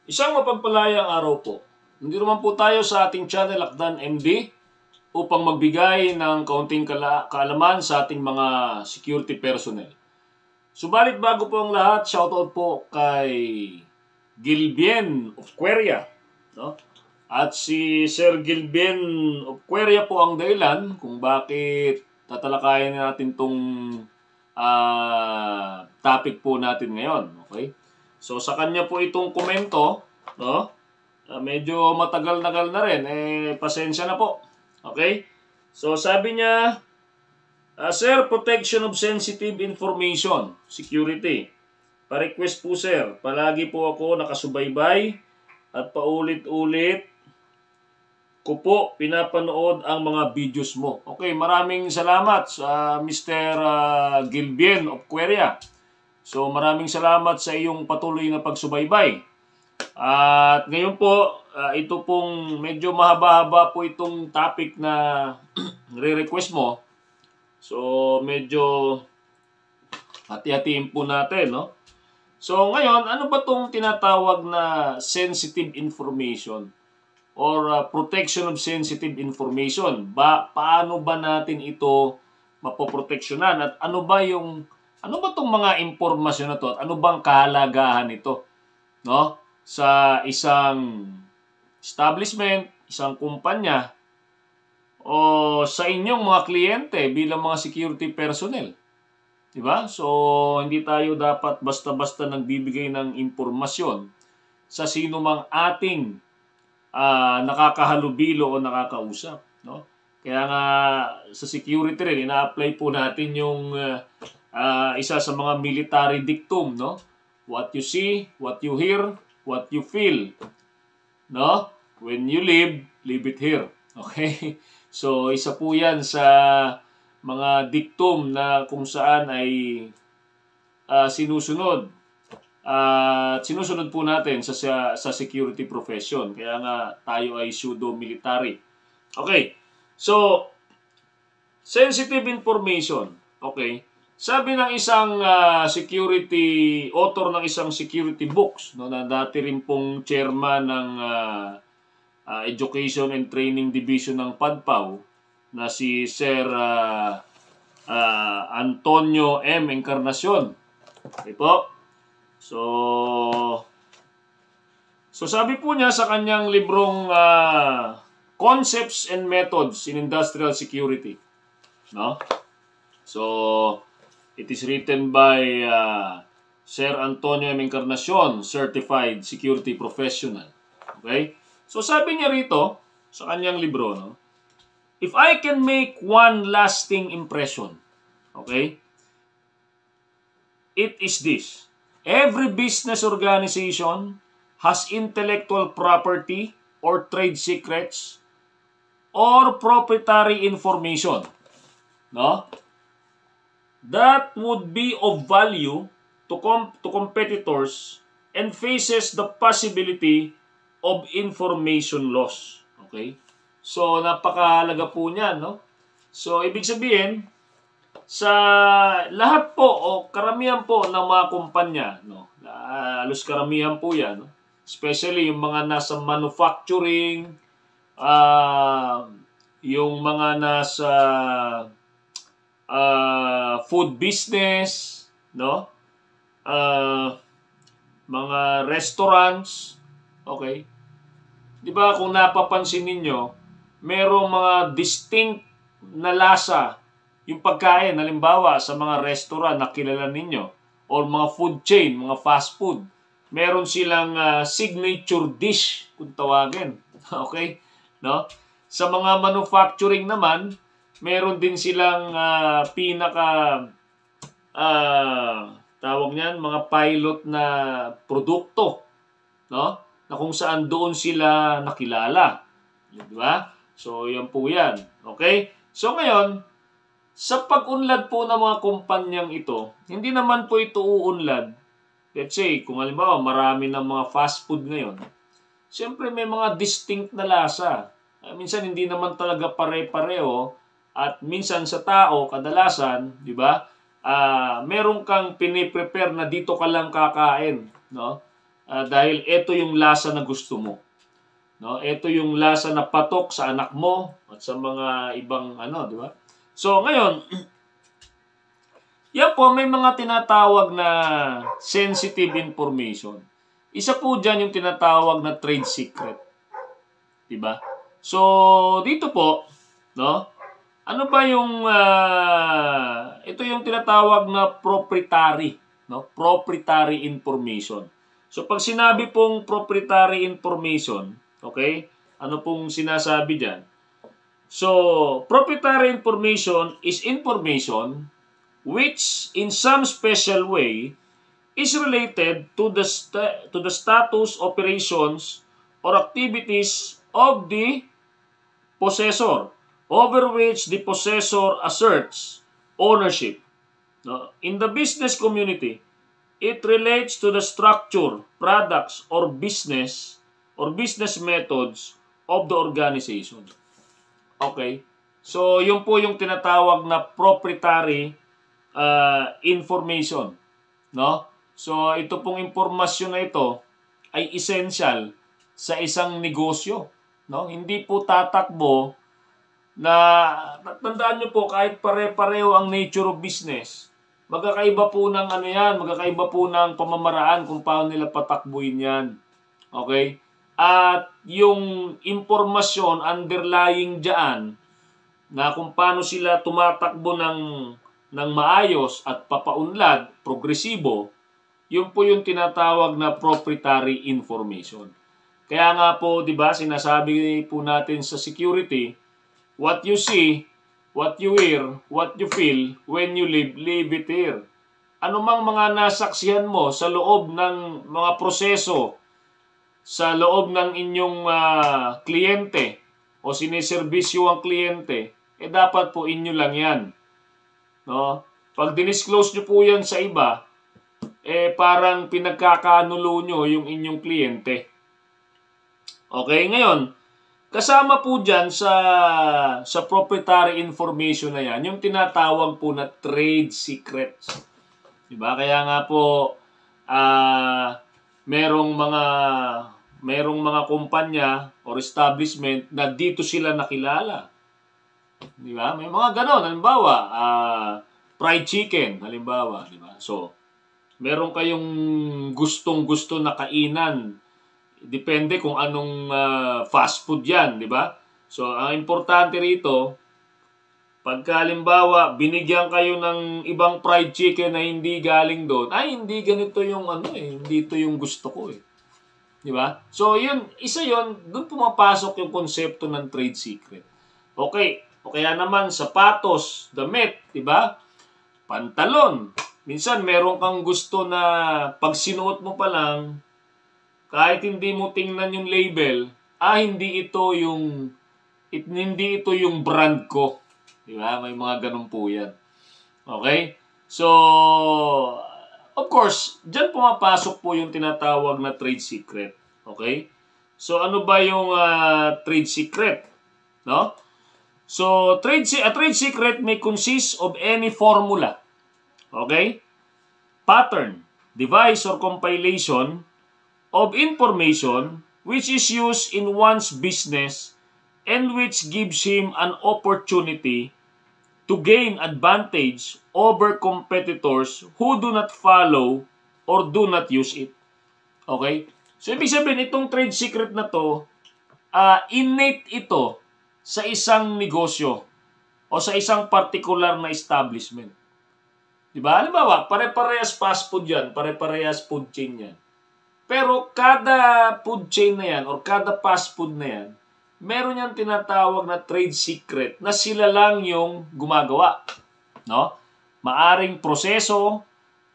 Isang mapagpalayang araw po. Hindi naman po tayo sa ating channel Akdan MD upang magbigay ng kaunting kaalaman sa ating mga security personnel. Subalit bago po ang lahat, shoutout po kay Gilbien of Queria. No? At si Sir Gilbien of Queria po ang dahilan kung bakit tatalakayin natin itong topic po natin ngayon. Okay? So sa kanya po itong komento, no? Medyo matagal-nagal na rin, pasensya na po. Okay? So sabi niya, Sir, protection of sensitive information, security. Pa-request po sir, palagi po ako nakasubaybay at paulit-ulit ko po pinapanood ang mga videos mo. Okay, maraming salamat sa Mr. Gilbien of Queria. So maraming salamat sa iyong patuloy na pagsubaybay. At ngayon po, ito pong medyo mahaba-haba po itong topic na re-request mo. So medyo hati-hatiin po natin, no? So ngayon, ano ba itong tinatawag na sensitive information or protection of sensitive information? Paano ba natin ito mapoproteksyonan at ano ba itong mga impormasyon na to at ano bang kahalagahan nito, no? Sa isang establishment, isang kumpanya o sa inyong mga kliyente bilang mga security personnel. Diba? So, hindi tayo dapat basta-basta nagbibigay ng impormasyon sa sino mang ating nakakahalubilo o nakakausap. No? Kaya nga sa security rin, ina-apply po natin yung isa sa mga military dictum. No? What you see, what you hear, what you feel. No? When you live, live it here. Okay? So, isa po yan sa mga dictum na kung saan ay sinusunod. Sinusunod po natin sa security profession. Kaya nga tayo ay pseudo-military. Okay. So, sensitive information. Okay. Sabi ng isang author ng isang security books, no, na dati rin pong chairman ng Education and Training Division ng PADPAW, na si Sir Antonio M. Encarnacion. Okay po. So sabi po niya sa kanyang librong Concepts and Methods in Industrial Security. No? So, it is written by Sir Antonio M. Encarnacion, Certified Security Professional. Okay? So sabi niya rito sa kanyang libro, no? If I can make one lasting impression, okay, it is this. Every business organization has intellectual property or trade secrets or proprietary information, no, that would be of value to competitors and faces the possibility of information loss. Okay? So, napakahalaga po niyan, no? So, ibig sabihin, sa lahat po o karamihan po ng mga kumpanya, no? Halos karamihan po yan, no? Especially yung mga nasa manufacturing, yung mga nasa food business, no? Mga restaurants, okay? Di ba kung napapansin ninyo, merong mga distinct na lasa yung pagkain, halimbawa sa mga restaurant na kilala ninyo or mga food chain, mga fast food, meron silang signature dish kung tawagin. Okay? No? Sa mga manufacturing naman, meron din silang tawag niyan, mga pilot na produkto, no? Na kung saan doon sila nakilala. Di ba? So, yan po yan. Okay? So, ngayon, sa pag-unlad po ng mga kumpanyang ito, hindi naman po ito uunlad. Let's say, kung halimbawa, marami ng mga fast food ngayon, siyempre may mga distinct na lasa. Minsan, hindi naman talaga pare-pareho. At minsan sa tao, kadalasan, di ba, meron kang piniprepare na dito ka lang kakain. No? dahil ito yung lasa na gusto mo. No? Ito yung lasa na patok sa anak mo at sa mga ibang di ba? So ngayon, yan po may mga tinatawag na sensitive information. Isa po diyan yung tinatawag na trade secret. 'Di ba? So dito po, no? Ano ba yung ito yung tinatawag na proprietary, no? Proprietary information. So pag sinabi pong proprietary information, okay? Ano pong sinasabi diyan? So, proprietary information is information which in some special way is related to the status, operations, or activities of the possessor, over which the possessor asserts ownership. No? In the business community, it relates to the structure, products, or business methods of the organization. Okay? So, yun po yung tinatawag na proprietary information. No? So, ito pong impormasyon na ito ay essential sa isang negosyo. No? Hindi po tatakbo na, tandaan nyo po, kahit pare-pareho ang nature of business, magkakaiba po ng magkakaiba po ng pamamaraan kung paano nila patakbuhin yan. Okay? At yung impormasyon underlying dyan, na kung paano sila tumatakbo ng maayos at papaunlad, progresibo, yun po yung tinatawag na proprietary information. Kaya nga po, di ba, sinasabi po natin sa security, what you see, what you hear, what you feel, when you live, leave it here. Ano mang mga nasaksihan mo sa loob ng mga proseso, sa loob ng inyong kliyente o siniservisyo ang kliyente, dapat po inyo lang yan. No? Pag dinisclose nyo po yan sa iba, parang pinagkakanulo nyo yung inyong kliyente. Okay, ngayon, kasama po dyan sa proprietary information na yan, yung tinatawag po na trade secrets. Diba? Kaya nga po, merong mga kumpanya or establishment na dito sila nakilala. Di ba? May mga ganon. Halimbawa, fried chicken. Halimbawa, di ba? So, meron kayong gustong-gusto na kainan. Depende kung anong fast food yan, di ba? So, ang importante rito, pagka halimbawa, binigyan kayo ng ibang fried chicken na hindi galing doon, hindi ganito yung hindi ito yung gusto ko eh. Di ba? So, yun, isa yun, doon pumapasok yung konsepto ng trade secret. Okay. O kaya naman, sapatos, damit, di ba? Pantalon. Minsan, meron kang gusto na pag sinuot mo pa lang, kahit hindi mo tingnan yung label, hindi ito yung brand ko. Di ba? May mga ganun po yan. Okay? So, of course, dyan pumapasok po yung tinatawag na trade secret. Okay? So, ano ba yung trade secret? No? So, a trade secret may consist of any formula, okay, pattern, device, or compilation of information which is used in one's business and which gives him an opportunity to gain advantage over competitors who do not follow or do not use it. Okay? So, ibig sabihin, itong trade secret na to, innate ito sa isang negosyo o sa isang particular na establishment. Diba? Halimbawa, pare-parehas fast food yan, pare-parehas food chain yan. Pero kada food chain na yan or kada fast food na yan, meron yan tinatawag na trade secret na sila lang yung gumagawa. No? Maaring proseso,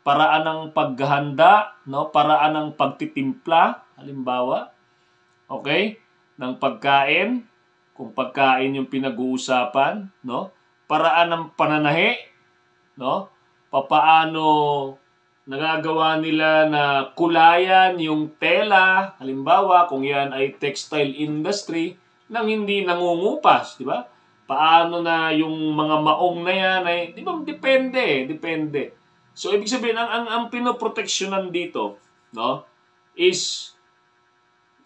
paraan ng paghahanda, no? Paraan ng pagtitimpla, halimbawa, okay, ng pagkain, kung pagkain yung pinag-uusapan, no? Paraan ng pananahi, no? Papaano nagagawa nila na kulayan yung tela, halimbawa, kung yan ay textile industry, nang hindi nangungupas, di ba? Paano na yung mga maong na yan ay, di ba, depende. So, ibig sabihin, ang pinoproteksyonan dito, no, is,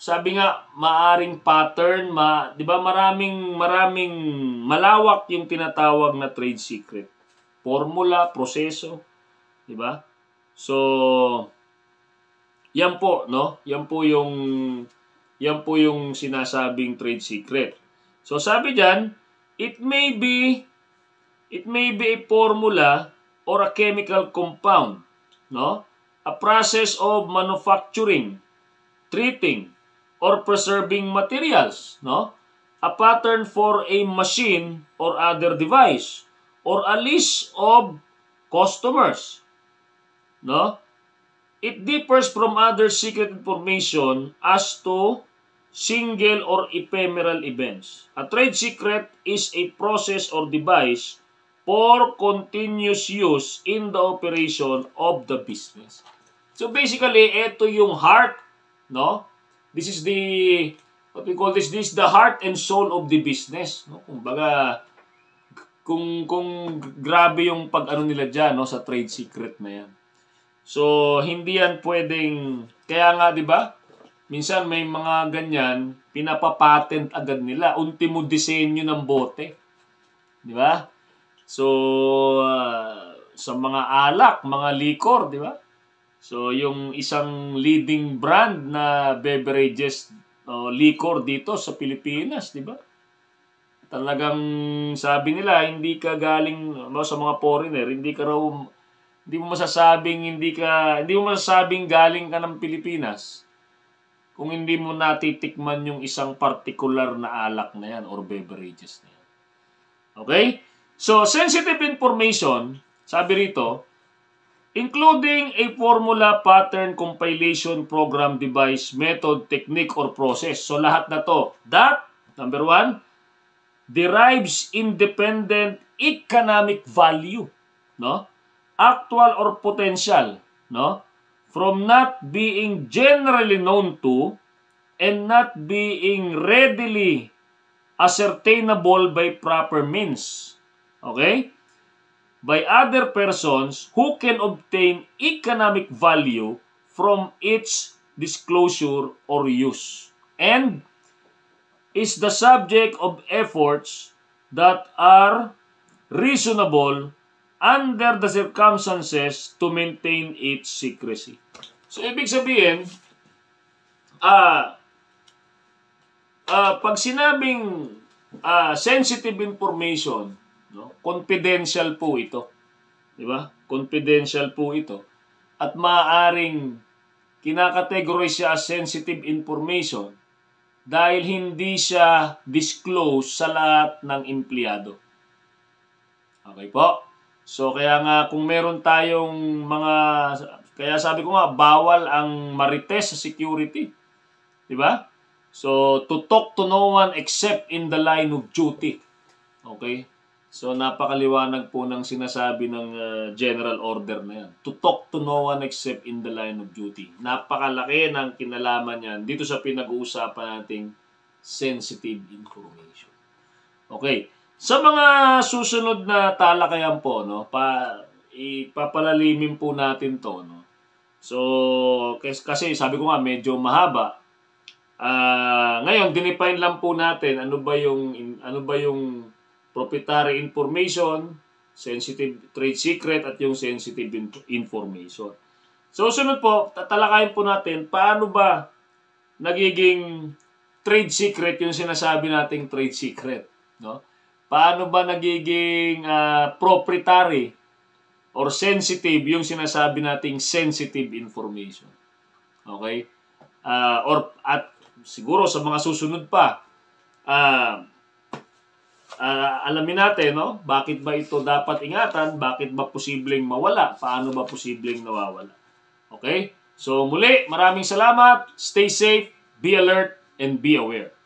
sabi nga, maaring pattern, 'di ba? Maraming malawak yung tinatawag na trade secret. Formula, proseso, 'di ba? So, yan po, no? Yan po yung sinasabing trade secret. So, sabi diyan, it may be a formula or a chemical compound, no? A process of manufacturing, treating, or preserving materials, no? A pattern for a machine or other device, or a list of customers, no? It differs from other secret information as to single or ephemeral events. A trade secret is a process or device for continuous use in the operation of the business. So basically, ito yung heart, no? This is what we call this the heart and soul of the business. No? Kumbaga, kung grabe yung pag-ano nila dyan, no, sa trade secret na yan. So, hindi yan pwedeng, kaya nga, di ba? Minsan may mga ganyan, pinapapatent agad nila. Ultimo disenyo ng bote. Di ba? So, sa mga alak, mga likor, di ba? So, yung isang leading brand na beverages liquor dito sa Pilipinas, di ba? Talagang sabi nila, hindi ka galing sa mga foreigner, hindi mo masasabing galing ka ng Pilipinas kung hindi mo natitikman yung isang particular na alak na yan or beverages na yan. Okay? So, sensitive information, sabi rito, including a formula, pattern, compilation, program, device, method, technique, or process. So, lahat na to. That, number 1, derives independent economic value, no? Actual or potential, no? From not being generally known to and not being readily ascertainable by proper means. Okay? By other persons who can obtain economic value from its disclosure or use, and is the subject of efforts that are reasonable under the circumstances to maintain its secrecy. So, ibig sabihin, pag sinabing sensitive information, no? Confidential po ito. Di ba? Confidential po ito. At maaaring kinakategorize siya as sensitive information dahil hindi siya disclose sa lahat ng empleyado. Okay po? So, kaya nga kung meron tayong kaya sabi ko nga, bawal ang marites sa security. Di ba? So, to talk to no one except in the line of duty. Okay? So, napakaliwanag po ng sinasabi ng general order na yan. To talk to no one except in the line of duty. Napakalaki ng kinalaman yan dito sa pinag-uusapan nating sensitive information. Okay. Sa mga susunod na talakayan po, no, ipapalalimin po natin to, no. So, kasi sabi ko nga, medyo mahaba. Ngayon, dinefine lang po natin ano ba yung proprietary information, sensitive trade secret, at yung sensitive information. So, sunod po, tatalakayin po natin paano ba nagiging trade secret yung sinasabi nating trade secret, no? Paano ba nagiging proprietary or sensitive yung sinasabi nating sensitive information? Okay? At siguro sa mga susunod pa, alamin natin, no? Bakit ba ito dapat ingatan? Bakit ba posibleng mawala? Paano ba posibleng nawawala? Okay? So muli, maraming salamat. Stay safe, be alert, and be aware.